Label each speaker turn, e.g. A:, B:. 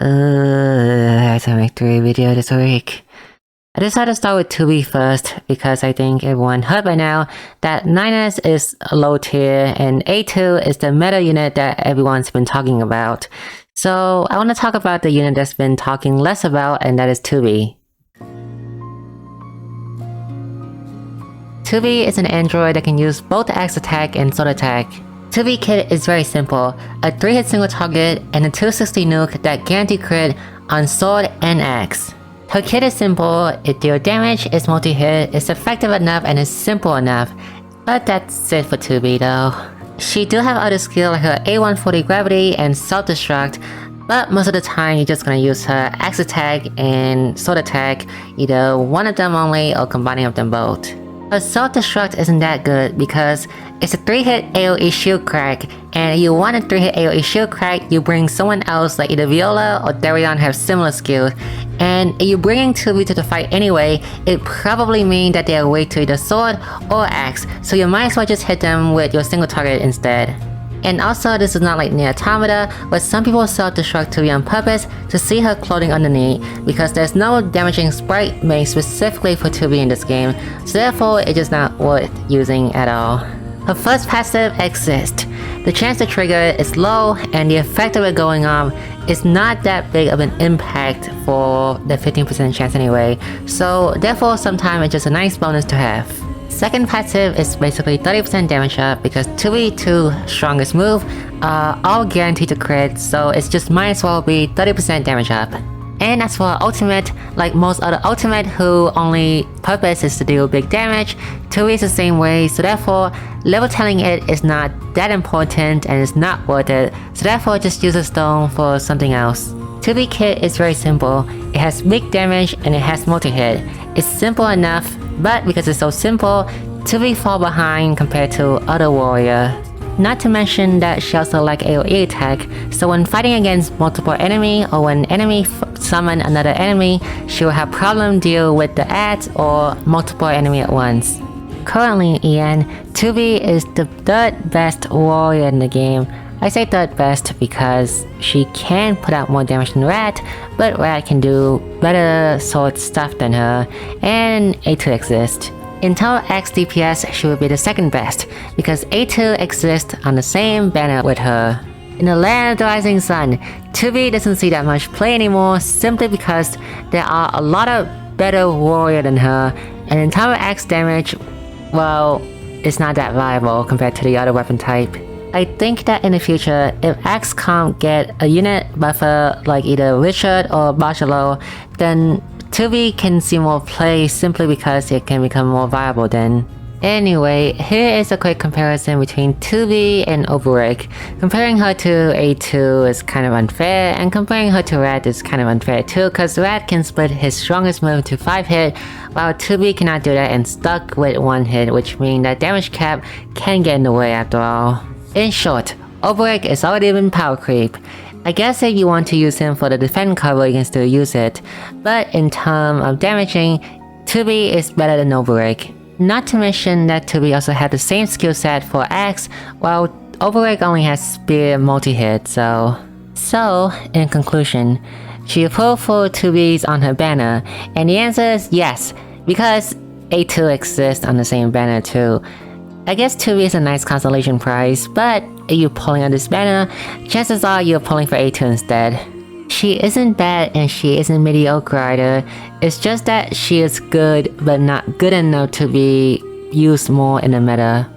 A: I have to make 3 videos this week. I decided to start with 2B first because I think everyone heard by now that 9S is a low tier and A2 is the meta unit that everyone's been talking about. So I want to talk about the unit that's been talking less about, and that is 2B. 2B is an android that can use both Axe attack and sword attack. 2B kit is very simple, a 3-hit single target and a 260 nuke that guarantee crit on sword and axe. Her kit is simple, it deals damage, it's multi-hit, it's effective enough and it's simple enough. But that's it for 2B though. She do have other skills like her A140 gravity and self-destruct, but most of the time you're just gonna use her axe attack and sword attack, either one of them only or combining of them both. Her self-destruct isn't that good because it's a 3-hit AoE shield crack, and if you want a 3-hit AoE shield crack, you bring someone else like either Viola or Darion have similar skills, and if you're bringing 2B to the fight anyway, it probably means that they are weak to either sword or axe, so you might as well just hit them with your single target instead. And also, this is not like Nier Automata, but some people self-destruct 2B on purpose to see her clothing underneath, because there's no damaging sprite made specifically for 2B in this game, so therefore it's just not worth using at all. Her first passive exists. The chance to trigger is low, and the effect of it going on is not that big of an impact for the 15% chance anyway, so therefore sometimes it's just a nice bonus to have. Second passive is basically 30% damage up because 2v2 strongest move are all guaranteed to crit, so it's just might as well be 30% damage up. And as for ultimate, like most other ultimate who only purpose is to deal big damage, 2v is the same way, so therefore level telling it is not that important and it's not worth it, so therefore just use a stone for something else. 2v kit is very simple, it has big damage and it has multi-hit. It's simple enough, but because it's so simple, 2B fall behind compared to other YoRHa. Not to mention that she also like AoE attack, so when fighting against multiple enemy or when enemy summon another enemy, she will have problem deal with the adds or multiple enemy at once. Currently, Ian, 2B is the 3rd best YoRHa in the game. I say 3rd best because she can put out more damage than Rat, but Rat can do better sword stuff than her, and A2 exists. In total X DPS, she would be the 2nd best, because A2 exists on the same banner with her. In the land of the rising sun, 2B doesn't see that much play anymore simply because there are a lot of better YoRHa than her, and in total X damage, well, it's not that viable compared to the other weapon type. I think that in the future, if Axe can't get a unit buffer like either Richard or Barcelo, then 2B can see more play simply because it can become more viable then. Anyway, here is a quick comparison between 2B and YoRHa. Comparing her to A2 is kind of unfair, and comparing her to Rat is kind of unfair too, cause Rat can split his strongest move to 5 hit, while 2B cannot do that and stuck with 1 hit, which means that damage cap can get in the way after all. In short, YoRHa is already been power creep. I guess if you want to use him for the defend cover, you can still use it, but in terms of damaging, 2B is better than YoRHa. Not to mention that 2B also had the same skill set for Axe, while YoRHa only has spear multi-hit, so... So, in conclusion, she put full 2Bs on her banner, and the answer is yes, because A2 exists on the same banner too. I guess 2B is a nice consolation prize, but if you're pulling on this banner, chances are you're pulling for A2 instead. She isn't bad and she isn't mediocre either, it's just that she is good but not good enough to be used more in the meta.